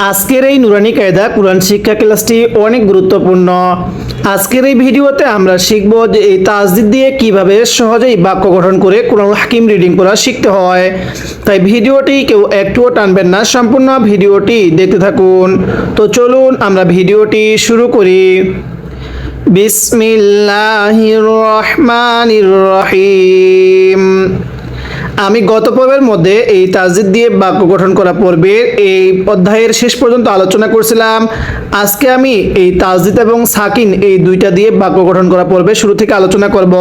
আজকের এই নুরানি কায়দা কোরআন শিক্ষা ক্লাসটি অনেক গুরুত্বপূর্ণ। আজকের এই ভিডিওতে আমরা শিখব যে এই তাসদিদ দিয়ে কিভাবে সহজেই বাক্য গঠন করে কোরআন হাকিম রিডিং করা শিখতে হয়। তাই ভিডিওটি কেউ একটুও টানবেন না, সম্পূর্ণ ভিডিওটি দেখতে থাকুন। তো চলুন আমরা ভিডিওটি শুরু করি। বিসমিল্লাহির রহমানির রহিম। আমি গত পর্বের মধ্যে এই তাসদিদ দিয়ে বাক্য গঠন করা পর্বের এই অধ্যায়ের শেষ পর্যন্ত আলোচনা করছিলাম। আজকে আমি এই তাসদিদ এবং সাকিন এই দুইটা দিয়ে বাক্য গঠন করা পর্বে শুরু থেকে আলোচনা করব।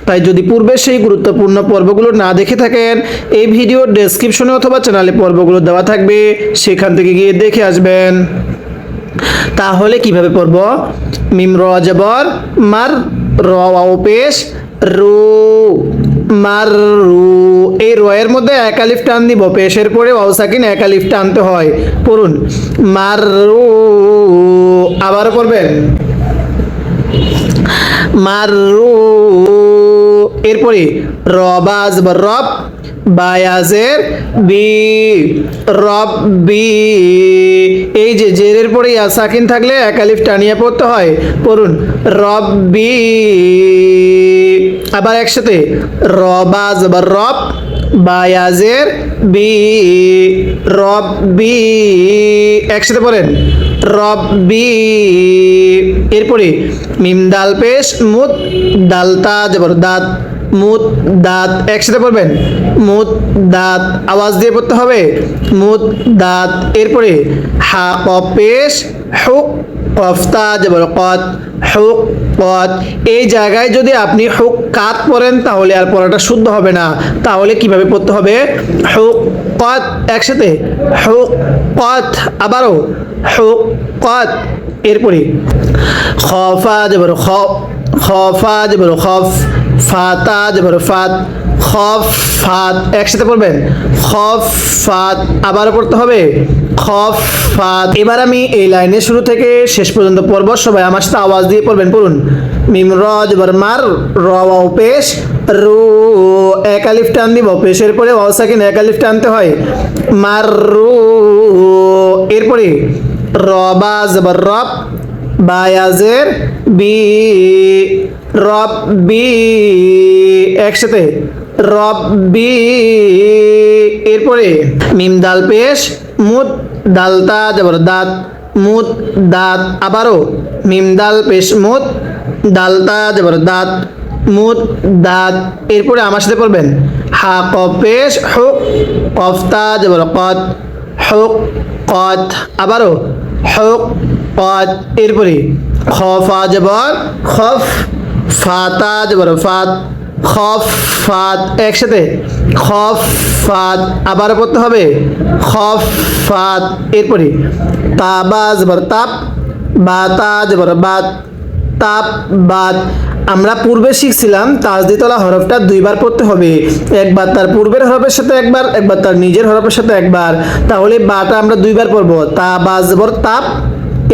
তাই যদি পূর্বে সেই গুরুত্বপূর্ণ পর্বগুলো না দেখে থাকেন, এই ভিডিওর ডেসক্রিপশনে অথবা চ্যানেলে পর্বগুলো দেওয়া থাকবে, সেখান থেকে গিয়ে দেখে আসবেন। তাহলে কিভাবে পড়ব? মিম র জবর মার, র ওয়াও পেশ রু, মাররু। এই র এর মধ্যে এক আলিফ টান দিব, পেশের পরে ওয়াও সাকিন এক আলিফ টানতে হয়। পড়ুন মাররু। আবার পড়বেন মাররু। এরপরে রবাজ বা রব, বায়াজের বি, রব্বি। এই যে জেরের পরে ইয়া সাকিন থাকলে এক আলিফ টানিয়ে পড়তে হয়। পড়ুন রব্বি। আবার একসাথে রবাজ বা রব, বায়াজের বি, রব্বি। একসাথে পড়েন রব্বি। এরপরে মিম দাল পেশ মুদ, দালতা জবর দাঁত, মুদ দাঁত। একসাথে পড়বেন মুদ দাঁত, আওয়াজ দিয়ে পড়তে হবে মুদ দাঁত। এরপরে হা কফ পেশ হুক, কফতা জবর কত, হুক কত। এই জায়গায় যদি আপনি হুক কাত পড়েন তাহলে আর পড়াটা শুদ্ধ হবে না। তাহলে কিভাবে পড়তে হবে? হুক কত। একসাথে হুক কত। আবারও হুক কত। এরপরে খফা জবর খফ, খফা জবর খফ, ফাতা জবর ফাত, খফ ফাত। একসাথে পড়বেন খফ ফাত। আবার পড়তে হবে খফ ফাত। এবার আমি এই লাইনের শুরু থেকে শেষ পর্যন্ত পড়ব, সবাই আমার সাথে আওয়াজ দিয়ে পড়বেন। পড়ুন মিম র জবর মার, র ওয়াও পেশ রু, এক আলিফ টান দিব, পেশের পরে ওয়াও সাকিন এক আলিফ টানতে হয়। মাররু। এরপরে রবা জবর রব, বায়াজের বি, রব্বি। একসাথে রব্বি। এরপরে মিম দাল পেশ মুদ, দালতা জবর দাঁত, মুদ দাঁত। আবারও মিম দাল পেশ মুদ, দালতা জবর দাঁত, মুদ দাঁত। এরপরে আমার সাথে পড়বেন হা কফ পেশ হুক, কফতা জবর কত, হুক কত। আবারও হুক কত। এরপরে খফা জবর খফ, ফাতা জবর ফাত, খফ ফাত। একসাথে খফ ফাত। আবার পড়তে হবে খফ ফাত। এরপরে তাবা জবর তাপ, বাতা জবর বাত, তাপ বাত। আমরা পূর্বে শিখছিলাম তাসদিদওয়ালা হরফটা দুইবার পড়তে হবে, একবার তার পূর্বের হরফের সাথে একবার, একবার তার নিজের হরফের সাথে একবার। তাহলে বাটা আমরা দুইবার পড়বো, তা বা জবর তাপ,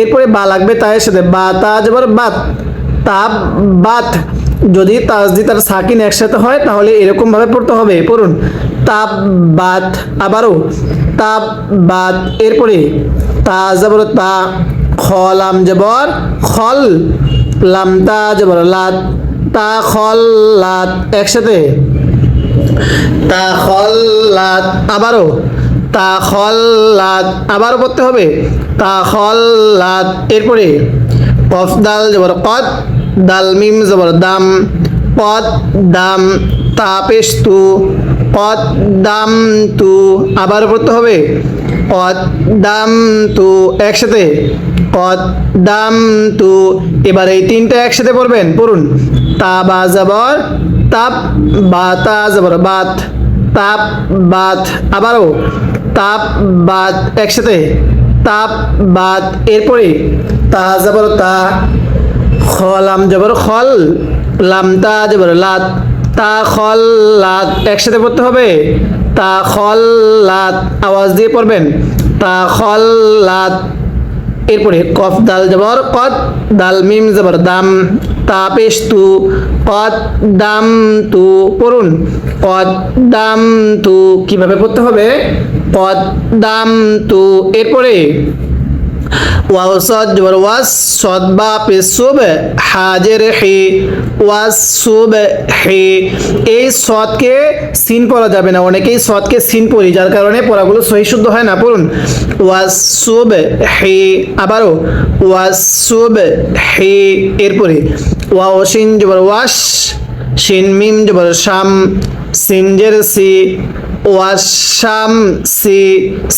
এরপরে বা লাগবে তায়ের সাথে, বা তা জবর বাত, তাপ বাত। যদি তাসদিদ আর সাকিন একসাথে হয় তাহলে এরকম ভাবে পড়তে হবে। পড়ুন তাপ বাত। আবারও তাপ বাত। এরপরে তা জবর তা, খলাম জবর খল, লামতা জবর লাত, তা খল লাত। একসাথে তা খল লাত। আবারও তা খল লাত। আবারও পড়তে হবে তা খল লাত। এরপরে কফ দাল জবর কদ, দাল মিম জবর দাম, পদ দাম, তা পেশ তু, পদ দাম তু। আবার পড়তে হবে পদ দাম তু। একসাথে পদ দাম তু। এবার এই তিনটা একসাথে পড়বেন। পড়ুন তা বা জবর তাপ, বাতা জবর বাত, তাপ বাত। আবারও তাপ বাত। একসাথে তাপ বাত। এরপরে তা জবর তা, খলাম জবর খল, লামতা জবর লাত, তা খল লাত। একসাথে পড়তে হবে তা খল লাত। আওয়াজ দিয়ে পড়বেন তা খল লাত। এরপরে কফ দাল জবর কদ, দাল মিম জবর দাম, তা পেশ তু, কদ দাম তু। পড়ুন কদ দাম তু। কিভাবে পড়তে হবে? কদ্দামতু এরপরে ওয়াও সদ জবর ওয়াস সদ বা পেশ সুব হাজের হি ওয়াস সুব হি এই সদকে সিন পড়া যাবে না, অনেকেই সদকে সিন পড়ি যার কারণে পড়াগুলো সহি শুদ্ধ হয় না। পড়ুন ওয়াস সুব হি, আবারও ওয়াস সুব হি এরপরে ওয়াও শিন জবর ওয়াস শিন মিম জবর শাম সিনজের সি ওয়াশাম সি,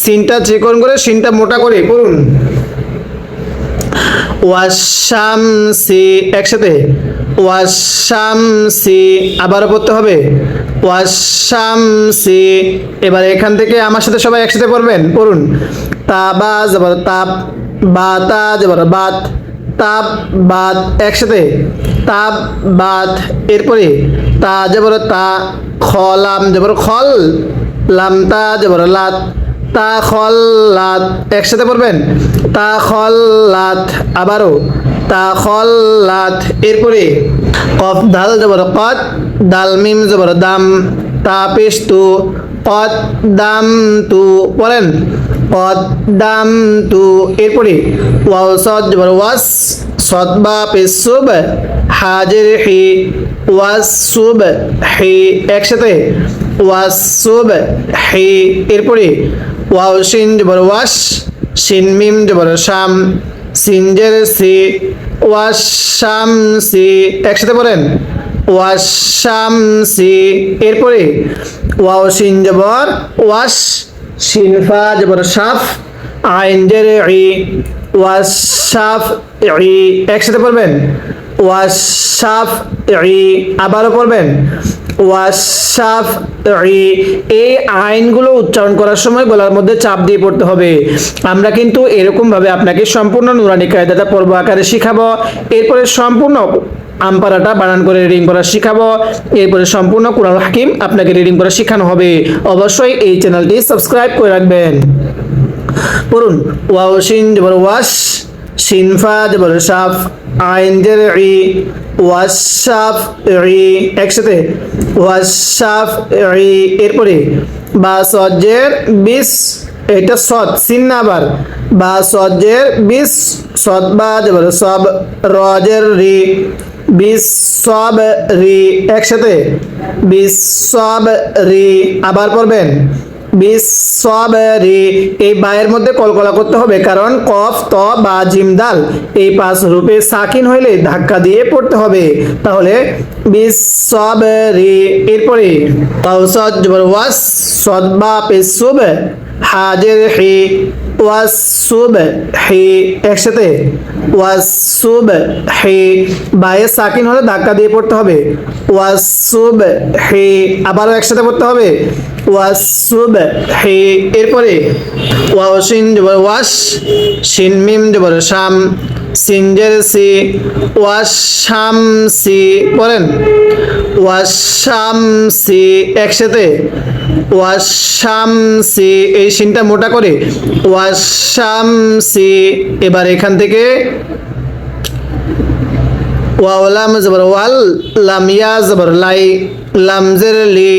সিনটা চিকন করে সিনটা মোটা করে পড়ুন ওয়াশামসি একসাথে ওয়াশামসি, আবারও পড়তে হবে ওয়াশামসি। এবার এখান থেকে আমার সাথে সবাই একসাথে পড়বেন, পড়ুন তাবা জবর তাপ বাতা জবর বাত তাপ বাত একসাথে তাপ বাত এরপরে তা জবর তা খলাম জবর খল লামতা জবর লাত তা খল্লাত একসাথে পড়বেন তা খল্লাত, আবারও তা খল্লাত এরপরে কফ দাল জবর কত দাল মিম জবর দাম তা পেশ তু কত দাম তু বলেন কত দাম তু এরপরে ওয়াও সদ জবর ওয়াস সদ বা পেশ সুব হাজির হি ওয়াস সুব হি একসাথে ওয়াস সুব হি এরপরে ওয়াও শিন জবর ওয়াস শিন মিম জবর শাম সিনজের সি ওয়াশাম সি একসাথে বলেন ওয়াশাম সি এরপরে ওয়াও শিন জবর ওয়াস শিন ফা জবর শাফ আইন জের ই ওয়াশাফ ই একসাথে পড়বেন ওয়াশাফ ই, আবারও পড়বেন ওয়াশাফ ই। এই আইনগুলো উচ্চারণ করার সময় গলার মধ্যে চাপ দিয়ে পড়তে হবে। আমরা কিন্তু এরকমভাবে আপনাকে সম্পূর্ণ নুরানি কায়দাটা পর্ব আকারে শিখাবো, এরপরে সম্পূর্ণ আমপারাটা বানান করে রিডিং করা শিখাবো, এরপরে সম্পূর্ণ কুরআন হাকিম আপনাকে রিডিং করা শেখানো হবে। অবশ্যই এই চ্যানেলটি সাবস্ক্রাইব করে রাখবেন। পড়ুন ওয়াও শিন জবর ওয়াস শিন ফা জবর শাফ আইন জের ই ওয়াশাফ ই একসাথে ওয়াশাফ ই এরপরে বা সজ্জের বিশ এটা সদ সিন না আবার বা সজ্জের বিশ সদ বা জবর সব রজের রি বিশ সব রি একসাথে বিশ সব রি, আবার পড়বেন বিশ সব রি। এই বায়ের মধ্যে কলকলা করতে হবে কারণ কফ ত বা জিম দাল এই পাঁচ রূপে সাকিন হইলে ধাক্কা দিয়ে পড়তে হবে, তাহলে বিশ সব রি এরপরে ওয়াও সদ জবর ওয়াস সদ বা পেশ সুব হাজির হি ওয়াস সুব হি একসাথে ওয়াস সুব হি, বায়ে সাকিন হলে ধাক্কা দিয়ে পড়তে হবে ওয়াস সুব হি, আবারও একসাথে পড়তে হবে ওয়াস সুব হি এরপরে ওয়াও শিন জবর ওয়াস শিন মিম জবর শাম সিনজের সি ওয়াশাম সি পড়েন ওয়াশাম সি একসাথে ওয়াশাম সি, এই শিনটা মোটা করে ওয়াশাম সি। এবার এখান থেকে ওয়াও লাম জবর ওয়াল লাম ইয়া জবর লাই লামজের লি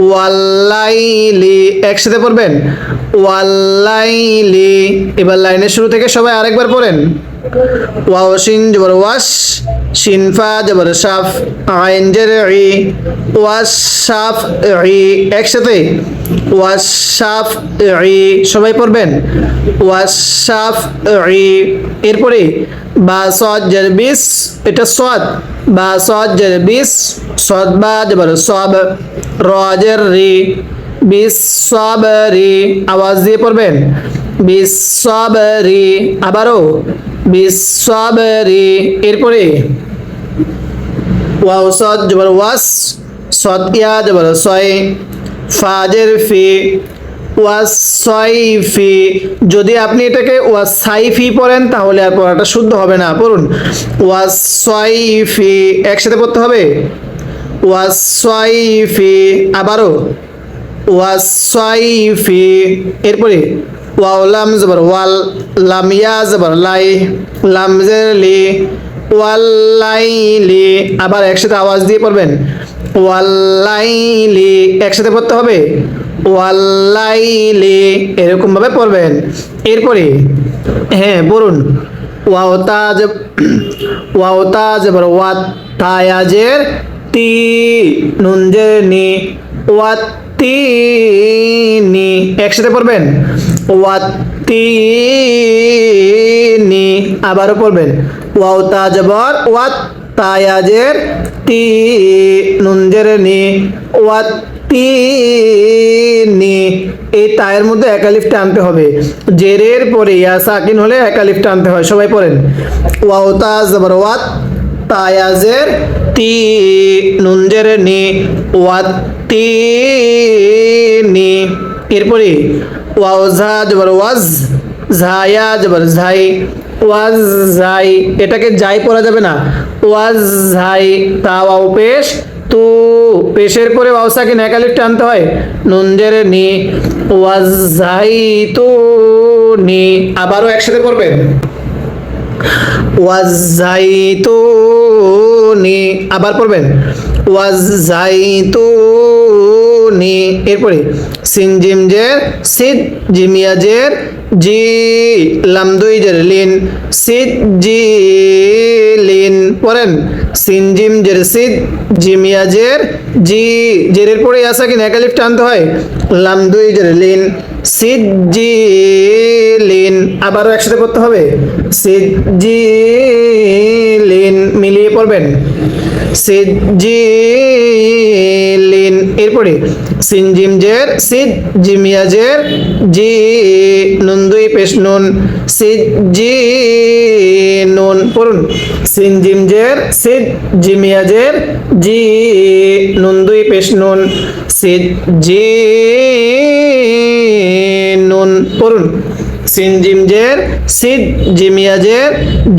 ওয়াল্লাইলি একসাথে পড়বেন ওয়াল্লাইলি। এবার লাইনের শুরু থেকে সবাই আরেকবার পড়েন ওয়াও শিন জবর ওয়াস শিন ফা জবর শাফ আইন জের ই ওয়াশাফ ই একসাথে ওয়াশাফ ই, সবাই পড়বেন ওয়াশাফ ই এরপরে বা সদ জের বিশ এটা সদ বা সদ জের বিশ সদ বা জবর সব রজের রি বিশ সব রি, আওয়াজ দিয়ে পড়বেন বিশ সব রি, আবারও বিশ সব রি এরপরে ওয়াও সদ জবর ওয়াস সদ ইয়া জবর সয় ফাজের ফি ওয়াসাইফি। যদি আপনি এটাকে ওয়াসাইফি পড়েন তাহলে আর পড়াটা শুদ্ধ হবে না, পড়ুন ওয়াসাইফি একসাথে পড়তে হবে ওয়াসাইফি, আবারও ওয়াসাইফি এরপরে ওয়াও লাম জবর ওয়াল লাম ইয়া জবর লাই লামজের লি ওয়াল্লাইলি, আবার একসাথে আওয়াজ দিয়ে পড়বেন ওয়াল্লাইলি, একসাথে পড়তে হবে, ওয়াল্লাইলি, এরকম ভাবে পড়বেন। এরপরে হ্যাঁ পড়ুন, ওয়াওতাজ, ওয়াওতাজ বড় ওয়াত, তায়াজের তি, নুনজের নি, ওয়াত্তি নি, একসাথে পড়বেন, ওয়াত্তি নি, আবারও পড়বেন, ওয়াওতাজ বর ওয়াত, তায়াজের তি, নুনজের নি, ওয়াত্তি নি, এই তায়ের মধ্যে একালিফ টানতে হবে, জেরের পরে ইয়া সাকিন হলে একালিফ টানতে হয়। সবাই পড়েন, ওয়াওতাজ বর ওয়াত, তায়াজের তি, নুনজের নি, ওয়াত্তি নি। এরপরে ওয়াওজা জবর ওয়াজ, ঝায়া জবর ঝাই, ওয়াজ ঝাই, এটাকে যাই পড়া যাবে না, ওয়াজ ঝাই, তা ওয়াও পেশ, তু, পেশের পরে ওয়াও সাকিন একালিফ টানতে হয়, নুনজের নি, ওয়াজ ঝাই তু নি, আবারও একসাথে পড়বেন, ওয়াজাইতুনি, আবার পড়বেন, ওয়াজাইতুনি। এরপরে সিন জিম জের সিদ, জিমিয়া জের জি, লাম দুই জের লিন, সিদ জি লিন, পড়েন, সিন জিম জের সিদ, জিমিয়া জের জি, জেরের পরে আসা কি একালিফ টানতে হয়, লাম দুই জের লিন, সিদ জি লিন, আবারও একসাথে পড়তে হবে, সিদ জি লিন, মিলিয়ে পড়বেন, সিদ জি লিন। এরপরে সিন জিম জের সিদ, জিমিয়া জের জি, নুন দুই পেশ নুন, সিদ জি নুন, পড়ুন, সিন জিম জের সিদ, জিমিয়া জের জি, নুন দুই পেশ নুন, সিদ জি নুন, পড়ুন, সিন জিম জের সিদ, জিমিয়া জের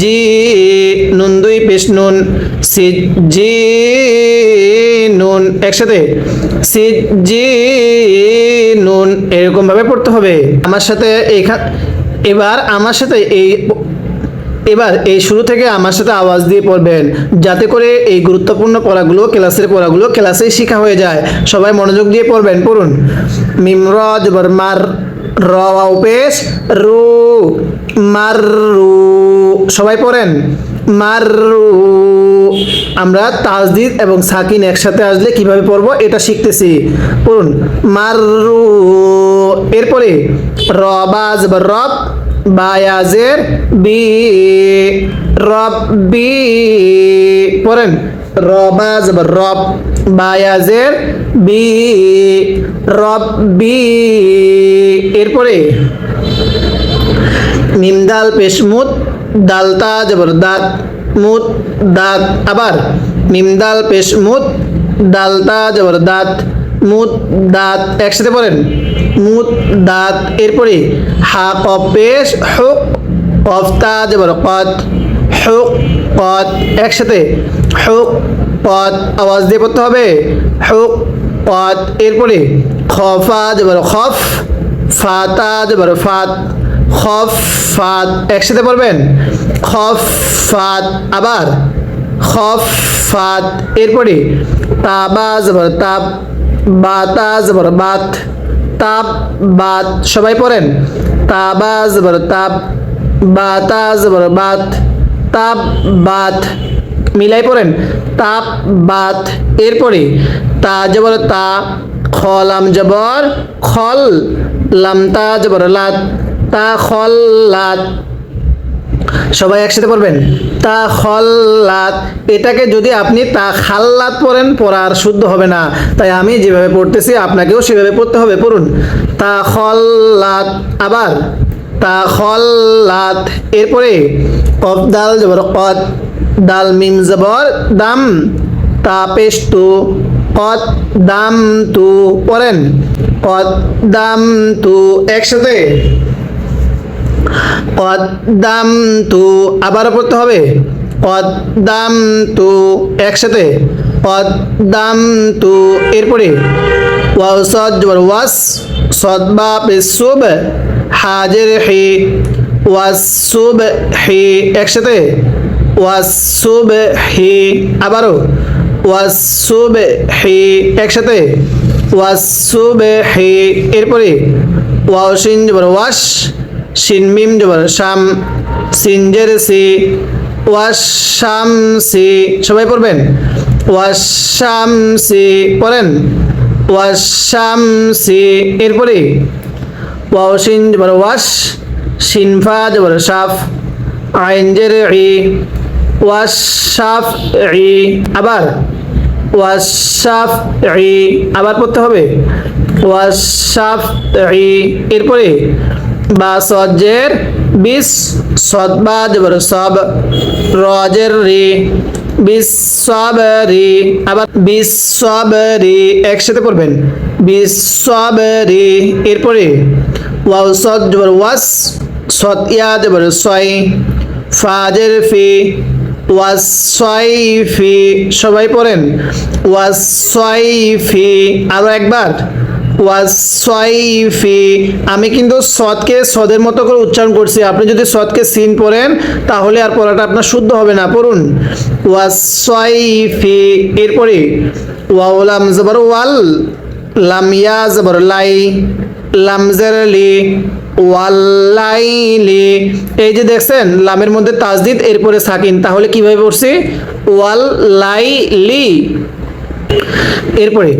জি, নুন দুই পেশ নুন, সিদ জি নুন, একসাথে, সিদ জি নুন, এরকম ভাবে পড়তে হবে। আমার সাথে এবার আমার সাথে এবার এই শুরু থেকে আমার সাথে আওয়াজ দিয়ে পড়বেন, যাতে করে এই গুরুত্বপূর্ণ পড়াগুলো, ক্লাসের পড়াগুলো ক্লাসেই শেখা হয়ে যায়। সবাই মনোযোগ দিয়ে পড়বেন, পড়ুন, মিম র জবর মার, র ওয়াও পেশ রু, মাররু, সবাই পড়েন, মাররু। আমরা তাজদিদ এবং সাকিন একসাথে আসলে কিভাবে পড়বো এটা শিখতেছি, পড়ুন, মাররু। এরপরে রবাজ বা রব, বায়াজের বি, রব্বি, পড়েন, রবাজ বা রব, বায়াজের বি, রব্বি। এরপরে মিম দাল পেশ মুত, দালতা জবর দাঁত, মুত দাঁত, আবার মিম দাল পেশ মুত, দালতা জবর দাঁত, মুত দাঁত, একসাথে পড়েন, মুত দাঁত। এরপরে হা কফ পেশ হুক, কফতা জবর কত, হুক কত, একসাথে, হুক কত, আওয়াজ দিয়ে পড়তে হবে, হুক কত। এরপরে খফা জবর খফ, ফাতা জবর ফাত, খফ ফাত, একসাথে পড়বেন, খফ ফাত, আবার খফ ফাত। এরপরে তাবা জবর তাব, বাতা জবর বাত, তাব বাত, সবাই পড়েন, তাবা জবর তাব, বাতা জবর বাত, তাব বাত, মিলাই পড়েন, তাব বাত। এরপরে তা জবর তা, খলাম জবর খল, লামতা জবর লাত, তা খল্লাত, সবাই একসাথে পড়বেন, তা খল্লাত। এটাকে যদি আপনি তা খাল্লাত পড়েন, পড়ার শুদ্ধ হবে না, তাই আমি যেভাবে পড়তেছি আপনাকেও সেভাবে পড়তে হবে, পড়ুন, তা খল্লাত, আবার তা খল্লাত। এরপরে কফ দাল জবর কদ, দাল মিম জবর দাম, তা পেশ তু, কদ দাম তু, পড়েন, কদ দাম তু, একসাথে, কদ্দামতু, আবারও পড়তে হবে, কদ্দামতু, একসাথে, কদ্দামতু। এরপরে ওয়াও সাদ জবর ওয়াস, সাদ বা পেশ সুব, হাজের হি, ওয়াসুব হি, একসাথে, ওয়াসুব হি, আবারও ওয়াসসুবহি একসাথে ওয়াসসুবহি। এরপরে ওয়াও শিন জবর ওয়াশ, শিন মিম জবর শাম, সিন জের সি, ওয়াশামসি। সবাই পড়বেন ওয়াশামসি, পড়েন ওয়াশামসি। এরপরে ওয়াও শিন জবর ওয়াশ, শিন ফা জবর শাফ, আইন জের ই, ওয়াশাফঈ। আবার ওয়াশাফঈ, আবার পড়তে হবে ওয়াশাফঈ। এরপরে বা সজ্জের বিস, সদ বা জবর সব, রজের রি, বিসসাবরি। আবার বিসসাবরি একসাথে পড়বেন বিসসাবরি। এরপরে ওয়াও সদ জবর ওয়াস, সদ ইয়া জবর সয়, ফাজের ফি, ওয়াসসাইফি। সবাই পড়েন ওয়াসসাইফি। আরো একবার ওয়াসসাইফি। আমি কিন্তু সদকে সদের মতো করে উচ্চারণ করছি, আপনি যদি সদকে সিন পড়েন তাহলে আর পড়াটা আপনার শুদ্ধ হবে না। পড়ুন ওয়াসসাইফি। এরপরে ওয়াও লাম জবর ওয়াল, লাম ইয়া জবর লাই, লাম জের লি, ওয়াল্লাইলি। এই যে দেখছেন লামের মধ্যে তাজদিদ, এরপরে সাকিন, তাহলে কিভাবে পড়ছি ওয়াল্লাইলি। এরপরে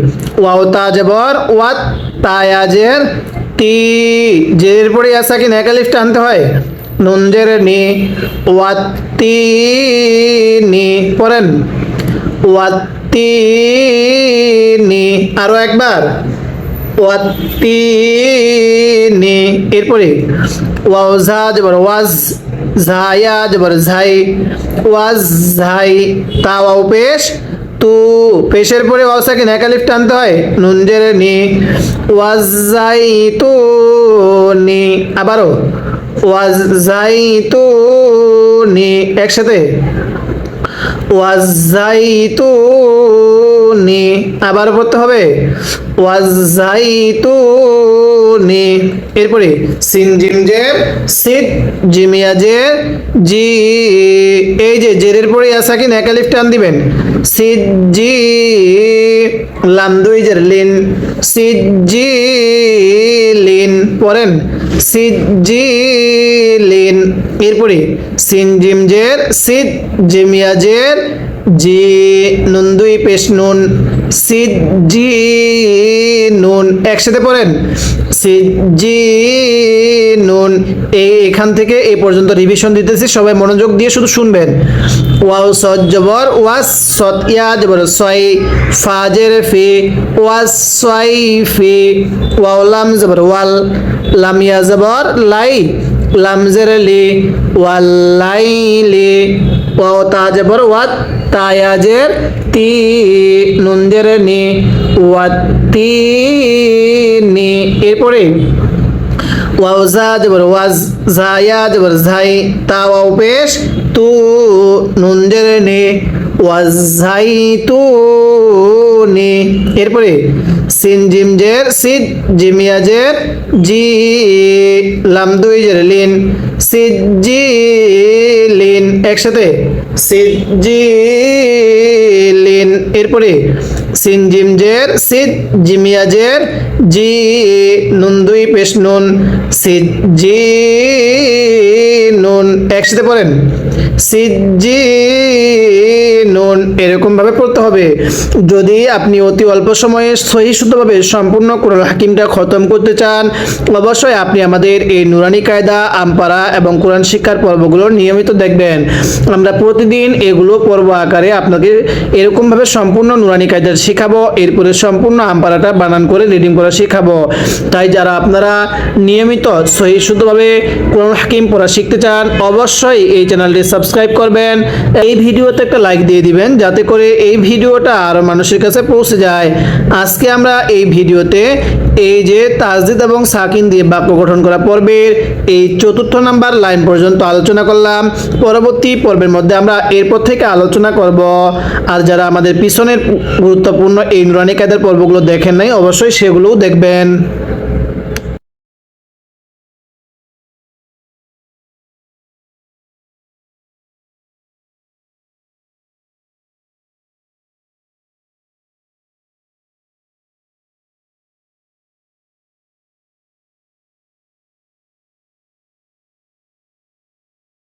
ওয়াও তা জবর ওয়াত, তায়াজের তি, জের পরে ইয়া সাকিন এক আলিফ টানতে হয়, নুন জের নি, ওয়াত্তিনি। পড়েন ওয়াত্তিনি। আরো একবার ওয়াত্তিনি। এরপরে ওয়াও জা জবর ওয়াজ, জায়া জবর ঝাই, ওয়াজ ঝাই। তা ওয়াও পেশ তু, পেশের পরে ওয়াও সাকিন এক আলিফ টানতে হয়, নুন জের নি, ওয়াজ জাই তু নি। আবারও ওয়াজ জাই তু নি একসাথে ওয়াজাইতুনি। আবার পড়তে হবে ওয়াজাইতুনি। এরপরে সিন জিম জের সিদ, জিমিয়া জের জি। এই যে জেরের পরে ইয়া সাকিন এক আলিফ টান দিবেন, সিদ জি, লাম দুই জের লিন, সিদ জি লিন। পড়েন সিদ জি লিন। এরপরে সিন জিম জের সিদ, জিমিয়া জের জি, নুন দুই পেশ নুন, সিদ জি নুন। একসাথে পড়েন সিদ জি নুন। এখান থেকে এই পর্যন্ত রিভিশন দিতেছি, সবাই মনোযোগ দিয়ে শুধু শুনবেন। ওয়াও সদ জবর ওয়াস, সদ ইয়া জবর সয়, ফাজের ফি, ওয়াস সয়ফি। ওয়াও লাম জবর ওয়াল, লাম ইয়া জবর লাই, লাম জের লি, ওয়াল্লাইলি। ওয়াও তা জবর ওয়াত, তায়া জের তি, নুন জের নি, ওয়াত্তিনি। এরপরে ওয়াও জা জবর ওয়াজ, জায়া জবর ঝাই, তা ওয়াও পেশ তু, নুন জের নি, ওয়াজাইতুনি। এরপরে সিন জিম জের সিদ, জিমিয়া জের জি, লাম দুই জের লিন, সিদ জি লিন। একসাথে সিদ জি লিন। এরপরে সিন জিম জের সিদ, জিমিয়া জের জি, নুন দুই পেশ নুন, সিদ জি নুন। একসাথে পড়েন সিদ জি নুন। এরকম ভাবে পড়তে হবে। যদি আপনি অতি অল্প সময়ে সহি শুদ্ধভাবে সম্পূর্ণ কোরআন হাকিমটা খতম করতে চান, অবশ্যই আপনি আমাদের এই নুরানি কায়দা, আমপারা এবং কোরআন শিক্ষার পর্বগুলো নিয়মিত দেখবেন। আমরা প্রতিদিন এগুলো পর্ব আকারে আপনাকে এরকমভাবে সম্পূর্ণ নুরানি কায়দা শেখাবো, এরপরে সম্পূর্ণ আমপারাটা বানান করে রিডিং করা শেখাবো। তাই যারা আপনারা নিয়মিত সহি শুদ্ধভাবে কোরআন হাকিম পড়া শিখতে চান, অবশ্যই এই চ্যানেলটি সাবস্ক্রাইব করবেন, এই ভিডিওতে একটা লাইক দিয়ে দিবেন যাতে করে এই ভিডিওটা আরো মানুষের কাছে পৌঁছে যায়। আজকে আমরা এই ভিডিওতে এই যে তাজদিদ এবং সাকিন দিয়ে বাক্য গঠন করা পর্বের এই ৪র্থ নাম্বার লাইন পর্যন্ত আলোচনা করলাম। পরবর্তী পর্বের মধ্যে আমরা এরপর থেকে আলোচনা করব। আর যারা আমাদের পিছনের গুরুত্বপূর্ণ এই নুরানি কায়দার পর্বগুলো দেখেন নাই, অবশ্যই সেগুলোও দেখবেন।